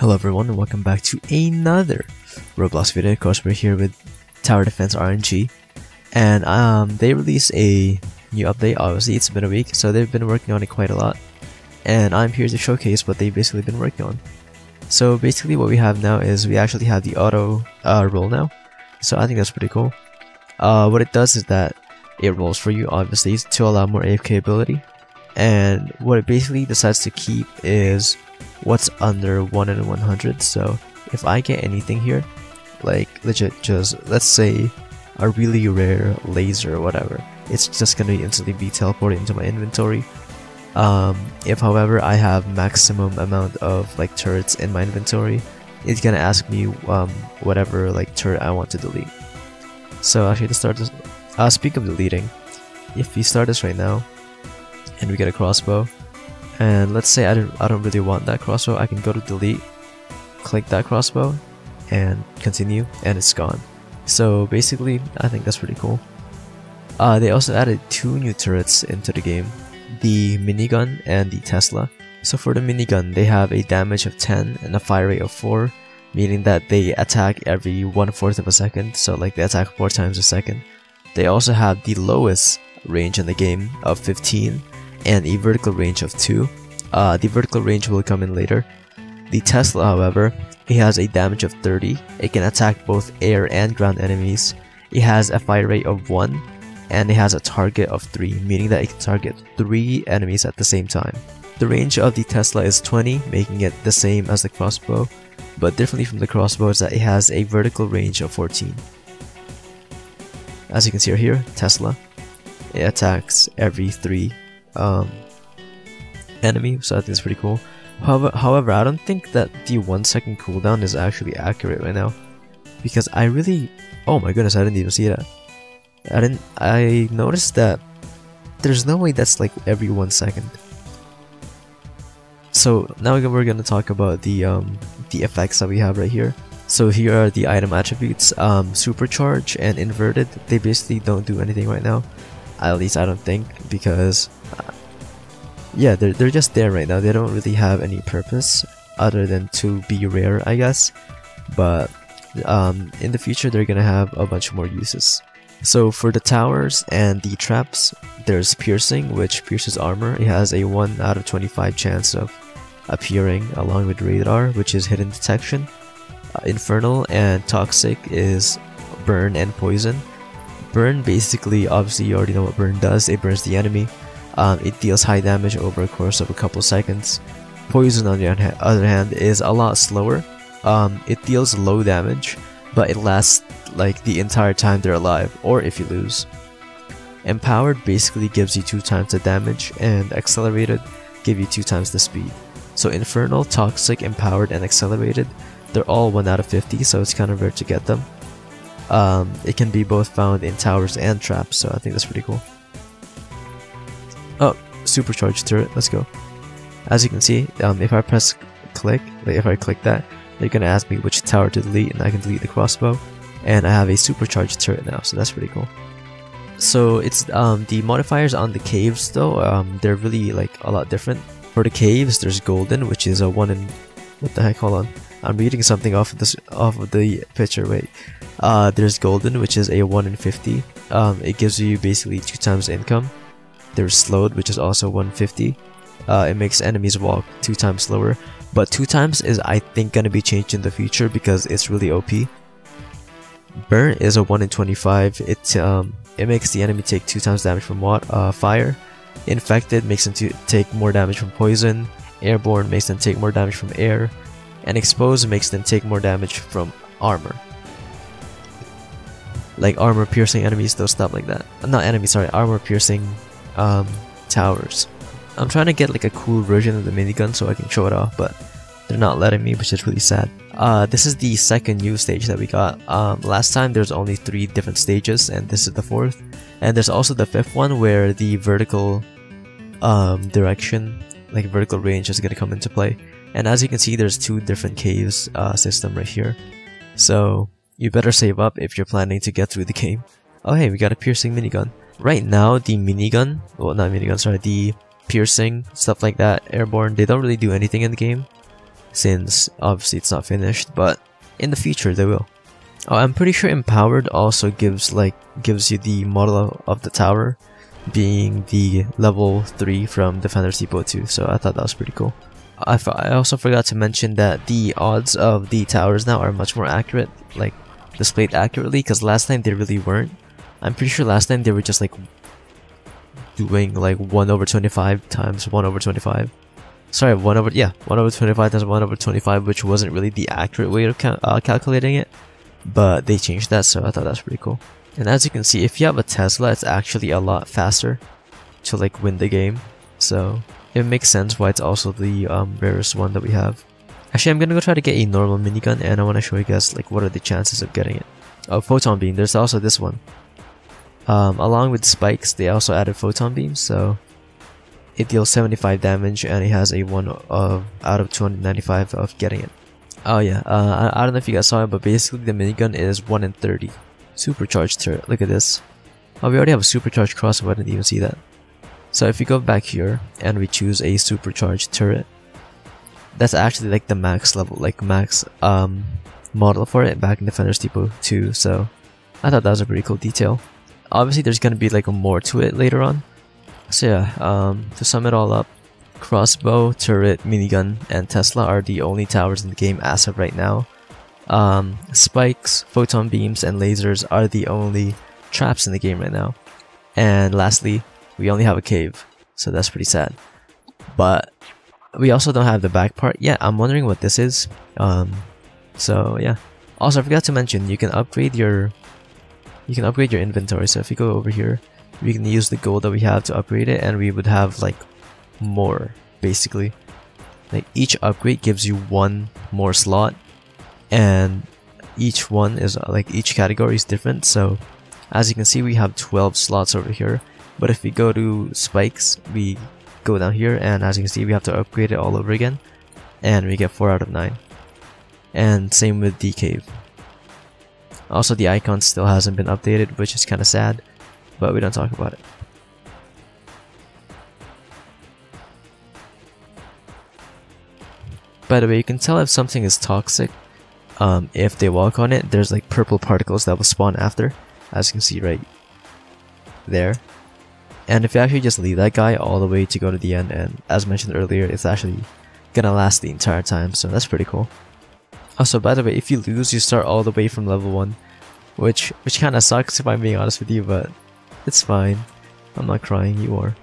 Hello everyone and welcome back to another Roblox video. Of course, we're here with Tower Defense RNG, and they released a new update. Obviously it's been a week, so they've been working on it quite a lot, and I'm here to showcase what they've basically been working on. So basically what we have now is we actually have the auto roll now, so I think that's pretty cool. What it does is that it rolls for you, obviously, to allow more AFK ability, and what it basically decides to keep is what's under 1 in 100. So if I get anything here, like legit just let's say a really rare laser or whatever, it's just gonna instantly be teleported into my inventory. If however I have maximum amount of like turrets in my inventory, it's gonna ask me whatever like turret I want to delete. So actually to start this, speak of deleting, if we start this right now and we get a crossbow, and let's say I don't really want that crossbow, I can go to delete, click that crossbow, and continue, and it's gone. So basically, I think that's pretty cool. They also added 2 new turrets into the game, the minigun and the Tesla. So for the minigun, they have a damage of 10 and a fire rate of 4, meaning that they attack every 1/4 of a second, so like they attack 4 times a second. They also have the lowest range in the game of 15, and a vertical range of 2. The vertical range will come in later. The Tesla, however, it has a damage of 30. It can attack both air and ground enemies. It has a fire rate of 1, and it has a target of 3, meaning that it can target 3 enemies at the same time. The range of the Tesla is 20, making it the same as the crossbow, but differently from the crossbow is that it has a vertical range of 14. As you can see right here, Tesla, it attacks every 3 enemy, so I think it's pretty cool. However, I don't think that the 1 second cooldown is actually accurate right now, because I really, oh my goodness, I didn't even see that. I noticed that there's no way that's like every 1 second. So now we're gonna talk about the effects that we have right here. So here are the item attributes. Supercharge and inverted, they basically don't do anything right now. At least I don't think, because yeah, they're just there right now. They don't really have any purpose other than to be rare, I guess. But in the future, they're gonna have a bunch more uses. So for the towers and the traps, there's piercing, which pierces armor. It has a 1 out of 25 chance of appearing, along with radar, which is hidden detection. Infernal and toxic is burn and poison. Burn, basically, obviously you already know what burn does. It burns the enemy. It deals high damage over a course of a couple seconds. Poison, on the other hand, is a lot slower. It deals low damage, but it lasts like the entire time they're alive, or if you lose. Empowered basically gives you 2 times the damage, and accelerated give you 2 times the speed. So Infernal, Toxic, Empowered, and Accelerated, they're all 1 out of 50, so it's kind of rare to get them. It can be both found in towers and traps, so I think that's pretty cool. Oh, supercharged turret, let's go. As you can see, if I press click, like if I click that, they're gonna ask me which tower to delete, and I can delete the crossbow, and I have a supercharged turret now, so that's pretty cool. So it's the modifiers on the caves though, they're really like a lot different. For the caves, there's golden, which is a 1 in, what the heck, hold on, I'm reading something off of the picture, wait. There's golden, which is a 1 in 50. It gives you basically 2 times the income. There's slowed, which is also 150. It makes enemies walk 2 times slower, but 2 times is, I think, gonna be changed in the future because it's really OP. Burn is a 1 in 25. It makes the enemy take 2 times damage from fire. Infected makes them take more damage from poison. Airborne makes them take more damage from air, and exposed makes them take more damage from armor. Like armor piercing enemies, those stuff like that. Not enemies, sorry, armor piercing towers. I'm trying to get like a cool version of the minigun so I can show it off, but they're not letting me, which is really sad. This is the 2nd new stage that we got. Last time there's only 3 different stages, and this is the 4th. And there's also the 5th one where the vertical direction, like vertical range, is gonna come into play. And as you can see, there's 2 different caves system right here. So you better save up if you're planning to get through the game. Oh hey, we got a piercing minigun. Right now, the minigun, well not minigun, sorry, the piercing, stuff like that, airborne, they don't really do anything in the game. since obviously it's not finished, but in the future they will. Oh, I'm pretty sure Empowered also gives you the model of the tower being the level 3 from Defender's Depot 2, so I thought that was pretty cool. I also forgot to mention that the odds of the towers now are much more accurate, like displayed accurately, because last time they really weren't. I'm pretty sure last time they were just like doing like 1/25 times 1/25. Sorry, 1/25 times 1/25, which wasn't really the accurate way of calculating it, but they changed that, so I thought that's pretty cool. And as you can see, if you have a Tesla, it's actually a lot faster to like win the game, so it makes sense why it's also the rarest one that we have. Actually, I'm gonna go try to get a normal minigun, and I want to show you guys like what are the chances of getting it. Oh, Photon Beam, there's also this one. Along with spikes, they also added Photon Beam, so it deals 75 damage and it has a 1 out of 295 of getting it. Oh yeah, I don't know if you guys saw it, but basically the minigun is 1 in 30. Supercharged turret, look at this. Oh, we already have a supercharged crossbow, I didn't even see that. So if you go back here and we choose a supercharged turret, that's actually like the max level, like max model for it back in Defender's Depot 2, so I thought that was a pretty cool detail. Obviously there's gonna be like more to it later on. So yeah, to sum it all up, crossbow, turret, minigun, and Tesla are the only towers in the game as of right now. Spikes, photon beams, and lasers are the only traps in the game right now. And lastly, we only have a cave, so that's pretty sad. But we also don't have the back part yet. I'm wondering what this is. So yeah. Also, I forgot to mention, you can upgrade your inventory. So if you go over here, we can use the gold that we have to upgrade it, and we would have like more, basically. Like each upgrade gives you 1 more slot, and each one is like each category is different. So as you can see, we have 12 slots over here, but if we go to spikes, we go down here, and as you can see, we have to upgrade it all over again, and we get 4 out of 9. And same with the cave. Also, the icon still hasn't been updated, which is kind of sad, but we don't talk about it. By the way, you can tell if something is toxic if they walk on it. There's like purple particles that will spawn after, as you can see right there. And if you actually just leave that guy all the way to go to the end, and as mentioned earlier, it's actually gonna last the entire time, so that's pretty cool. Also, by the way, if you lose, you start all the way from level 1, which kind of sucks if I'm being honest with you, but it's fine. I'm not crying, you are.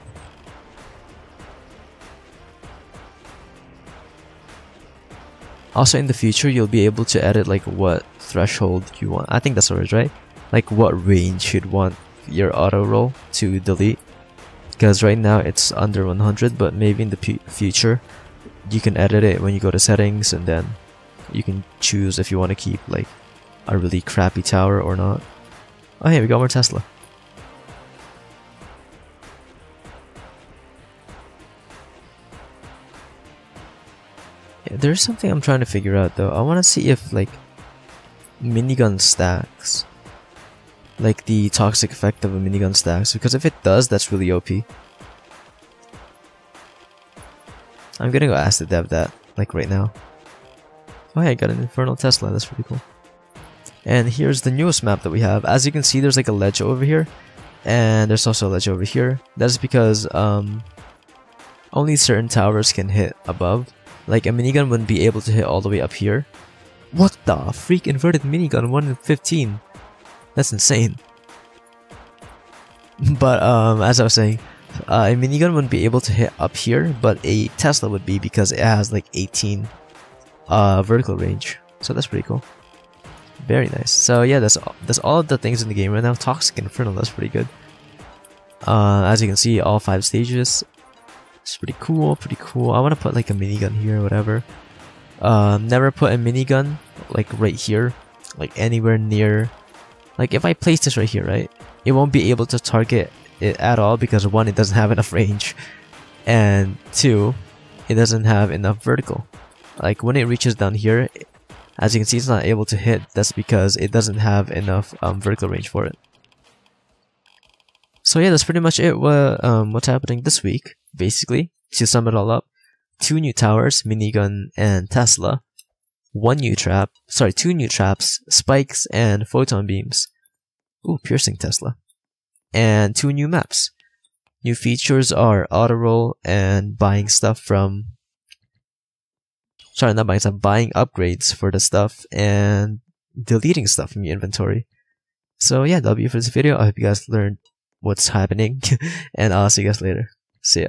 Also, in the future, you'll be able to edit like what threshold you want. I think that's what it is, right? Like what range you'd want your auto roll to delete. Because right now it's under 100, but maybe in the future you can edit it when you go to settings, and then you can choose if you want to keep like a really crappy tower or not. Oh hey, we got more Tesla. Yeah, there's something I'm trying to figure out though. I want to see if like minigun stacks, like the toxic effect of a minigun stacks, because if it does, that's really OP. I'm gonna go ask the dev that like right now. Oh yeah, I got an Infernal Tesla, that's pretty cool. And here's the newest map that we have. As you can see, there's like a ledge over here, and there's also a ledge over here. That's because only certain towers can hit above. Like a minigun wouldn't be able to hit all the way up here. What the freak, inverted minigun 1 in 15. That's insane. But as I was saying, a minigun wouldn't be able to hit up here, but a Tesla would be, because it has like 18 vertical range. So that's pretty cool. Very nice. So yeah, that's all of the things in the game right now. Toxic Infernal, that's pretty good. As you can see, all 5 stages. It's pretty cool, pretty cool. I want to put like a minigun here or whatever. Never put a minigun like right here, like anywhere near. Like if I place this right here, right, it won't be able to target it at all, because 1, it doesn't have enough range, and 2, it doesn't have enough vertical. Like when it reaches down here, as you can see, it's not able to hit. That's because it doesn't have enough vertical range for it. So yeah, that's pretty much it. What's happening this week, basically, to sum it all up. 2 new towers, minigun, and Tesla. 2 new traps, spikes, and photon beams. Ooh, piercing Tesla. And 2 new maps. New features are auto roll and buying stuff from... Sorry, not buying stuff, buying upgrades for the stuff and deleting stuff from your inventory. So yeah, that'll be it for this video. I hope you guys learned what's happening, and I'll see you guys later. See ya.